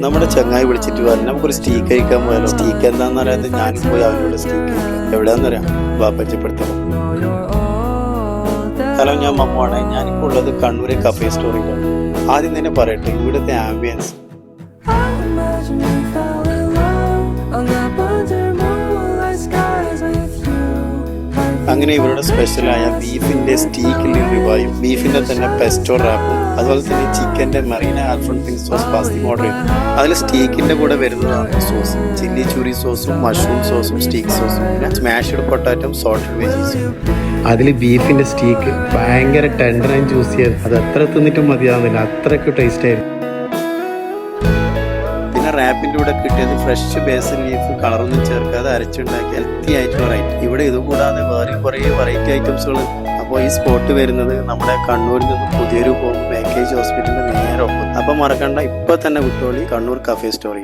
നമ്മുടെ ചങ്ങായി വിളിച്ചിട്ട് പറഞ്ഞു നമുക്കൊരു സ്റ്റീക്ക് കഴിക്കാൻ പോയാലോ. സ്റ്റീക്ക് എന്താന്ന് അറിയാതെ ഞാനും പോയി അവനോട് സ്റ്റീക്ക് കഴിക്കാം. എവിടെയാന്നറിയാം, വാപ്പച്ചപ്പെടുത്തണം. ഹലോ, ഞാൻ മമ്മുവാണ്. ഞാനിപ്പോൾ ഉള്ളത് കണ്ണൂരെ കഫേ സ്റ്റോറിയിലാണ്. ആദ്യം തന്നെ പറയട്ടെ, ഇവിടുത്തെ ആംബിയൻസ് അങ്ങനെ ഇവരുടെ സ്പെഷ്യലായ ബീഫിന്റെ സ്റ്റീക്ക് റിവായും ബീഫിന്റെ തന്നെ പെസ്റ്റോ റാപ്പും അതുപോലെ തന്നെ ചിക്കന്റെ മറീന ആൽഫ്രണ്ടിങ് സോസ് പാസ്റ്റിംഗ് ഓർഡർ ചെയ്തു. അതിൽ സ്റ്റീക്കിന്റെ കൂടെ വരുന്നതാണ് സോസ്, ചില്ലി ചൂരി സോസും മഷ്റൂം സോസും സ്റ്റീക്ക് സോസും പിന്നെ സ്മാഷ്ഡ് പൊട്ടാറ്റോ സോൾട്ടഡ് വെജീസും. അതിൽ ബീഫിന്റെ സ്റ്റീക്ക് ഭയങ്കര ടെൻഡർ ആൻഡ് ജ്യൂസി ആയിരുന്നു. അത് എത്ര തിന്നിട്ടും മതിയാവുന്നില്ല, അത്രയ്ക്ക് ടേസ്റ്റ് ആയിരുന്നു. റാപ്പിൻ്റെ കൂടെ കിട്ടിയത് ഫ്രഷ് ബേസിൽ ലീഫ്, കളറൊന്നും ചേർക്കാതെ അരച്ചുണ്ടാക്കി ഹെൽത്തി ആയിട്ടുള്ള റൈറ്റ്. ഇവിടെ ഇതുകൂടാതെ വേറെ കുറേ വെറൈറ്റി ഐറ്റംസുകൾ. അപ്പോൾ ഈ സ്പോട്ട് വരുന്നത് നമ്മുടെ കണ്ണൂരിൽ നിന്ന് പുതിയൊരു ഹോം പാക്കേജ് ഹോസ്പിറ്റലിന്റെ നേരെ ഒപ്പം. അപ്പം മറക്കണ്ട, ഇപ്പൊ തന്നെ വിട്ടോളി കണ്ണൂർ കഫേ സ്റ്റോറി.